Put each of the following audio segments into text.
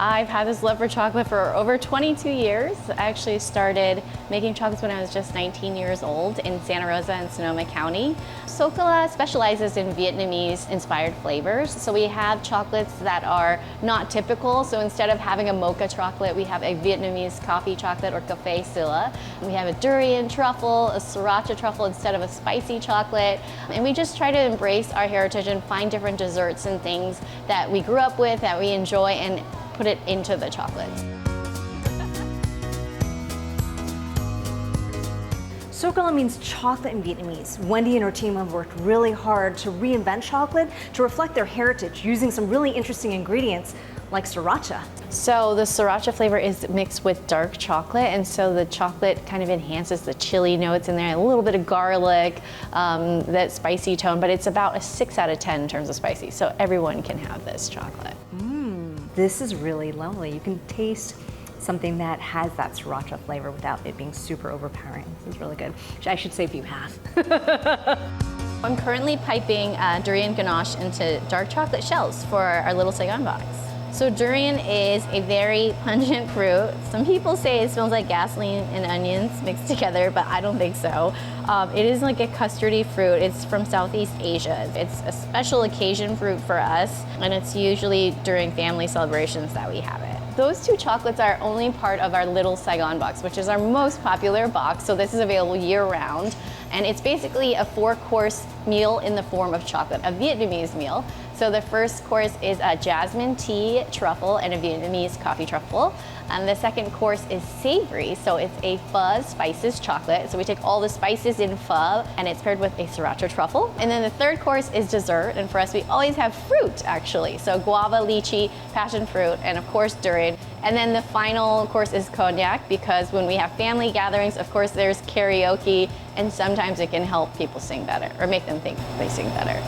I've had this love for chocolate for over 22 years. I actually started making chocolates when I was just 19 years old in Santa Rosa and Sonoma County. Socola specializes in Vietnamese inspired flavors. So we have chocolates that are not typical. So instead of having a mocha chocolate, we have a Vietnamese coffee chocolate or Cà Phê Sữa. We have a durian truffle, a Sriracha Truffle instead of a spicy chocolate. And we just try to embrace our heritage and find different desserts and things that we grew up with, that we enjoy, and put it into the chocolates. Socola means chocolate in Vietnamese. Wendy and her team have worked really hard to reinvent chocolate to reflect their heritage using some really interesting ingredients like sriracha. So the sriracha flavor is mixed with dark chocolate, and so the chocolate kind of enhances the chili notes in there, a little bit of garlic, that spicy tone, but it's about a 6 out of 10 in terms of spicy, so everyone can have this chocolate. This is really lovely. You can taste something that has that sriracha flavor without it being super overpowering. This is really good. I should save you half. I'm currently piping durian ganache into dark chocolate shells for our little Saigon box. So durian is a very pungent fruit. Some people say it smells like gasoline and onions mixed together, but I don't think so. It is like a custardy fruit. It's from Southeast Asia. It's a special occasion fruit for us, and it's usually during family celebrations that we have it. Those two chocolates are only part of our little Saigon box, which is our most popular box, so this is available year-round. And it's basically a 4-course meal in the form of chocolate, a Vietnamese meal. So the first course is a jasmine tea truffle and a Vietnamese coffee truffle. And the second course is savory, so it's a pho spices chocolate. So we take all the spices in pho, and it's paired with a Sriracha truffle. And then the third course is dessert, and for us we always have fruit actually. So guava, lychee, passion fruit, and of course durian. And then the final course is cognac, because when we have family gatherings, of course there's karaoke, and sometimes it can help people sing better, or make them think they sing better.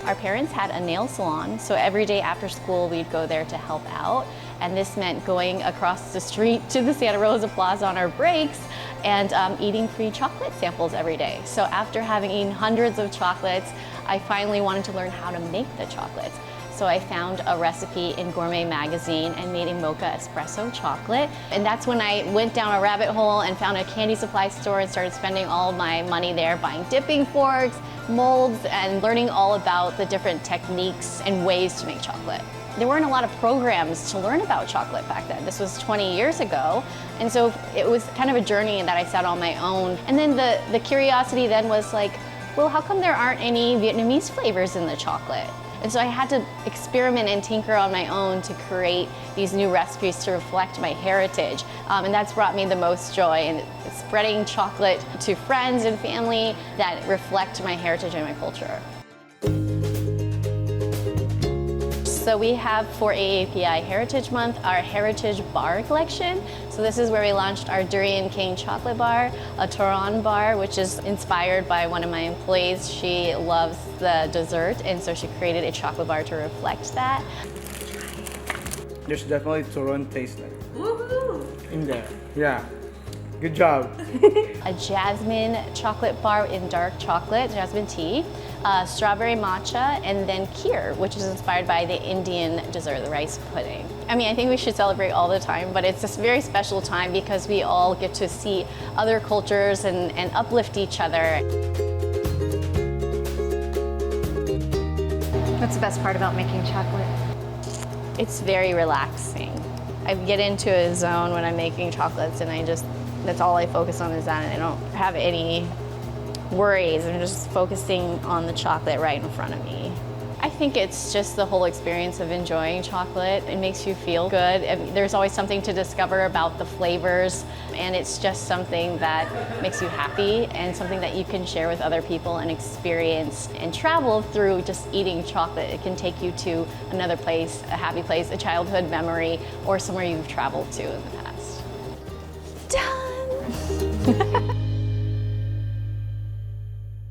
Our parents had a nail salon, so every day after school we'd go there to help out, and this meant going across the street to the Santa Rosa Plaza on our breaks and eating free chocolate samples every day. So after having eaten hundreds of chocolates, I finally wanted to learn how to make the chocolates. So I found a recipe in Gourmet magazine and made a mocha espresso chocolate. And that's when I went down a rabbit hole and found a candy supply store and started spending all of my money there, buying dipping forks, molds, and learning all about the different techniques and ways to make chocolate. There weren't a lot of programs to learn about chocolate back then. This was 20 years ago. And so it was kind of a journey that I set on my own. And then the curiosity then was like, well, how come there aren't any Vietnamese flavors in the chocolate? And so I had to experiment and tinker on my own to create these new recipes to reflect my heritage. And that's brought me the most joy in spreading chocolate to friends and family that reflect my heritage and my culture. So we have for AAPI Heritage Month our Heritage Bar collection. So this is where we launched our Durian King chocolate bar, a Toron bar, which is inspired by one of my employees. She loves the dessert, and so she created a chocolate bar to reflect that. There's definitely Toron taste Woohoo! in there. Yeah. Good job. A jasmine chocolate bar in dark chocolate, jasmine tea, strawberry matcha, and then kheer, which is inspired by the Indian dessert, the rice pudding. I mean, I think we should celebrate all the time, but it's this very special time because we all get to see other cultures and uplift each other. What's the best part about making chocolate? It's very relaxing. I get into a zone when I'm making chocolates, and that's all I focus on is that, and I don't have any worries. I'm just focusing on the chocolate right in front of me. I think it's just the whole experience of enjoying chocolate. It makes you feel good. There's always something to discover about the flavors, and it's just something that makes you happy and something that you can share with other people and experience and travel through just eating chocolate. It can take you to another place, a happy place, a childhood memory, or somewhere you've traveled to in the past. Done!